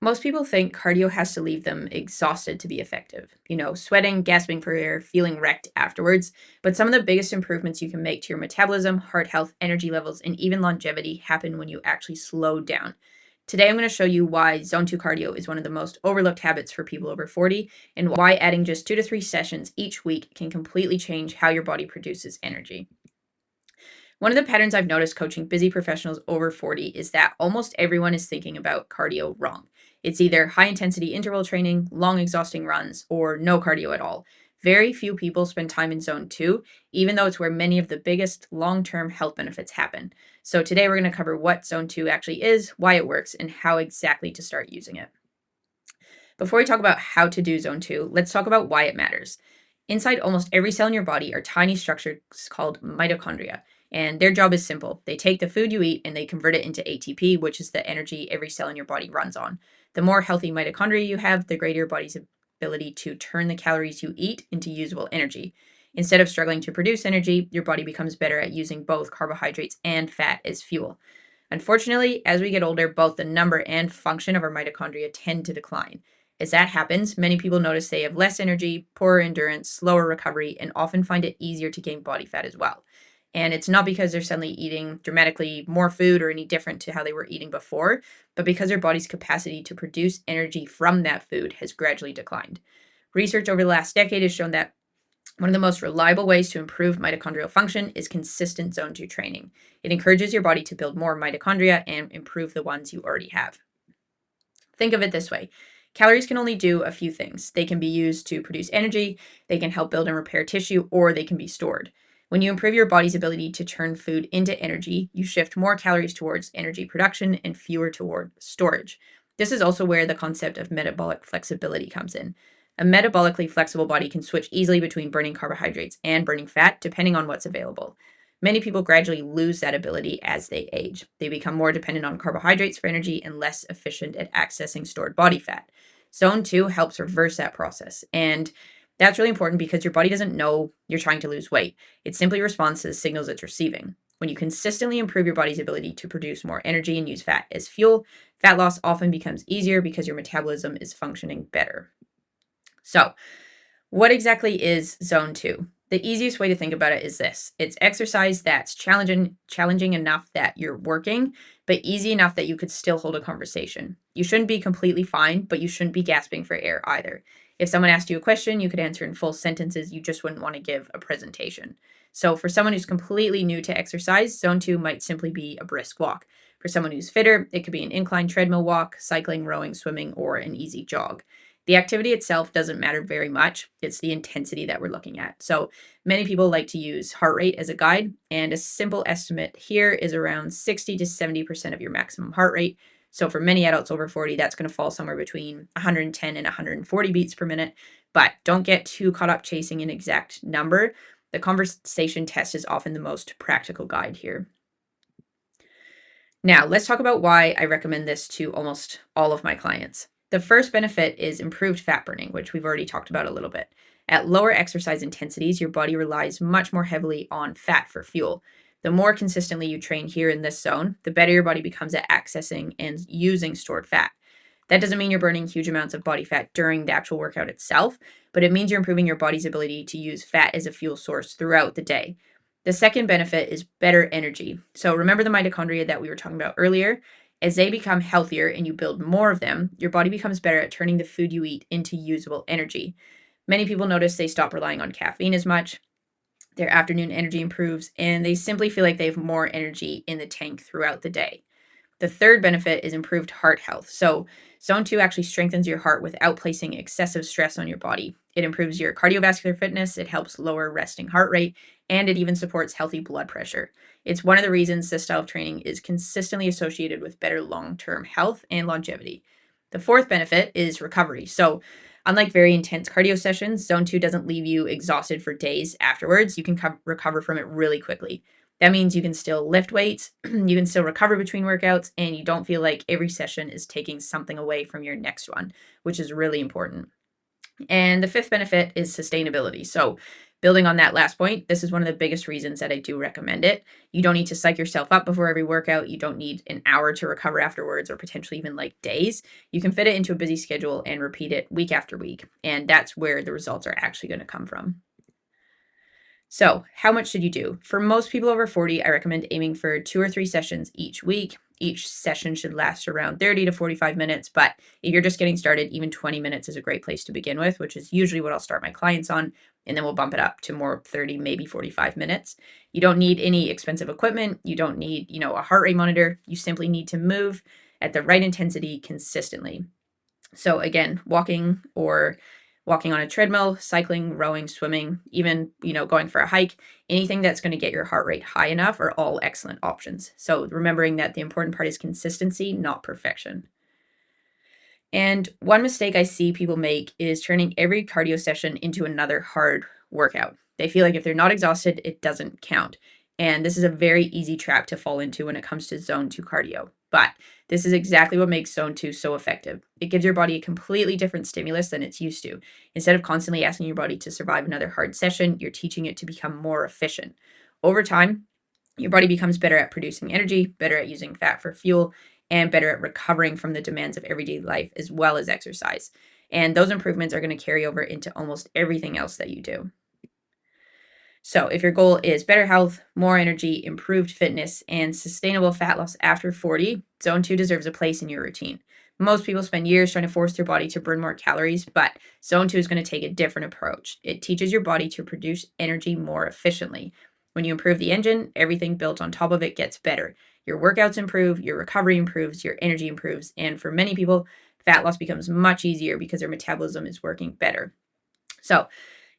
Most people think cardio has to leave them exhausted to be effective, sweating, gasping for air, feeling wrecked afterwards. But some of the biggest improvements you can make to your metabolism, heart health, energy levels, and even longevity happen when you actually slow down. Today, I'm going to show you why Zone 2 cardio is one of the most overlooked habits for people over 40, and why adding just 2 to 3 sessions each week can completely change how your body produces energy. One of the patterns I've noticed coaching busy professionals over 40 is that almost everyone is thinking about cardio wrong. It's either high intensity interval training, long exhausting runs, or no cardio at all. Very few people spend time in zone 2, even though it's where many of the biggest long term health benefits happen. So, today we're going to cover what zone 2 actually is, why it works, and how exactly to start using it. Before we talk about how to do zone 2, let's talk about why it matters. Inside almost every cell in your body are tiny structures called mitochondria, and their job is simple. They take the food you eat and they convert it into ATP, which is the energy every cell in your body runs on. The more healthy mitochondria you have, the greater your body's ability to turn the calories you eat into usable energy. Instead of struggling to produce energy, your body becomes better at using both carbohydrates and fat as fuel. Unfortunately, as we get older, both the number and function of our mitochondria tend to decline. As that happens, many people notice they have less energy, poorer endurance, slower recovery, and often find it easier to gain body fat as well. And it's not because they're suddenly eating dramatically more food or any different to how they were eating before, but because their body's capacity to produce energy from that food has gradually declined. Research over the last decade has shown that one of the most reliable ways to improve mitochondrial function is consistent zone 2 training. It encourages your body to build more mitochondria and improve the ones you already have. Think of it this way. Calories can only do a few things. They can be used to produce energy, they can help build and repair tissue, or they can be stored. When you improve your body's ability to turn food into energy, you shift more calories towards energy production and fewer toward storage. This is also where the concept of metabolic flexibility comes in. A metabolically flexible body can switch easily between burning carbohydrates and burning fat, depending on what's available. Many people gradually lose that ability as they age. They become more dependent on carbohydrates for energy and less efficient at accessing stored body fat. Zone 2 helps reverse that process. And that's really important because your body doesn't know you're trying to lose weight. It simply responds to the signals it's receiving. When you consistently improve your body's ability to produce more energy and use fat as fuel, fat loss often becomes easier because your metabolism is functioning better. So, what exactly is zone 2? The easiest way to think about it is this. It's exercise that's challenging enough that you're working, but easy enough that you could still hold a conversation. You shouldn't be completely fine, but you shouldn't be gasping for air either. If someone asked you a question, you could answer in full sentences. You just wouldn't want to give a presentation. So for someone who's completely new to exercise, zone 2 might simply be a brisk walk. For someone who's fitter, it could be an incline treadmill walk, cycling, rowing, swimming, or an easy jog. The activity itself doesn't matter very much. It's the intensity that we're looking at. So many people like to use heart rate as a guide, and a simple estimate here is around 60 to 70% of your maximum heart rate. So for many adults over 40, that's going to fall somewhere between 110 and 140 beats per minute. But don't get too caught up chasing an exact number. The conversation test is often the most practical guide here. Now, let's talk about why I recommend this to almost all of my clients. The first benefit is improved fat burning, which we've already talked about a little bit. At lower exercise intensities, your body relies much more heavily on fat for fuel. The more consistently you train here in this zone, the better your body becomes at accessing and using stored fat. That doesn't mean you're burning huge amounts of body fat during the actual workout itself, but it means you're improving your body's ability to use fat as a fuel source throughout the day. The second benefit is better energy. So remember the mitochondria that we were talking about earlier? As they become healthier and you build more of them, your body becomes better at turning the food you eat into usable energy. Many people notice they stop relying on caffeine as much, their afternoon energy improves, and they simply feel like they have more energy in the tank throughout the day. The third benefit is improved heart health. So, zone 2 actually strengthens your heart without placing excessive stress on your body. It improves your cardiovascular fitness, it helps lower resting heart rate, and it even supports healthy blood pressure. It's one of the reasons this style of training is consistently associated with better long term health and longevity. The fourth benefit is recovery. So, unlike very intense cardio sessions, zone 2 doesn't leave you exhausted for days afterwards. You can recover from it really quickly. That means you can still lift weights, you can still recover between workouts, and you don't feel like every session is taking something away from your next one, which is really important. And the fifth benefit is sustainability. So, Building on that last point, this is one of the biggest reasons that I do recommend it. You don't need to psych yourself up before every workout. You don't need an hour to recover afterwards or potentially even like days. You can fit it into a busy schedule and repeat it week after week. And that's where the results are actually going to come from. So, how much should you do? For most people over 40, I recommend aiming for 2 or 3 sessions each week. Each session should last around 30 to 45 minutes, but if you're just getting started, even 20 minutes is a great place to begin with, which is usually what I'll start my clients on, and then we'll bump it up to more 30, maybe 45 minutes. You don't need any expensive equipment. You don't need, a heart rate monitor. You simply need to move at the right intensity consistently. So again, walking on a treadmill, cycling, rowing, swimming, even, going for a hike, anything that's going to get your heart rate high enough are all excellent options. So remembering that the important part is consistency, not perfection. And one mistake I see people make is turning every cardio session into another hard workout. They feel like if they're not exhausted, it doesn't count. And this is a very easy trap to fall into when it comes to zone 2 cardio. But this is exactly what makes zone 2 so effective. It gives your body a completely different stimulus than it's used to. Instead of constantly asking your body to survive another hard session, you're teaching it to become more efficient. Over time, your body becomes better at producing energy, better at using fat for fuel, and better at recovering from the demands of everyday life as well as exercise. And those improvements are going to carry over into almost everything else that you do. So, if your goal is better health, more energy, improved fitness, and sustainable fat loss after 40, Zone 2 deserves a place in your routine. Most people spend years trying to force their body to burn more calories, but Zone 2 is going to take a different approach. It teaches your body to produce energy more efficiently. When you improve the engine, everything built on top of it gets better. Your workouts improve, your recovery improves, your energy improves, and for many people, fat loss becomes much easier because their metabolism is working better. So,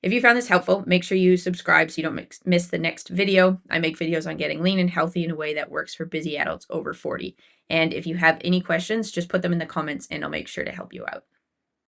if you found this helpful, make sure you subscribe so you don't miss the next video. I make videos on getting lean and healthy in a way that works for busy adults over 40. And if you have any questions, just put them in the comments and I'll make sure to help you out.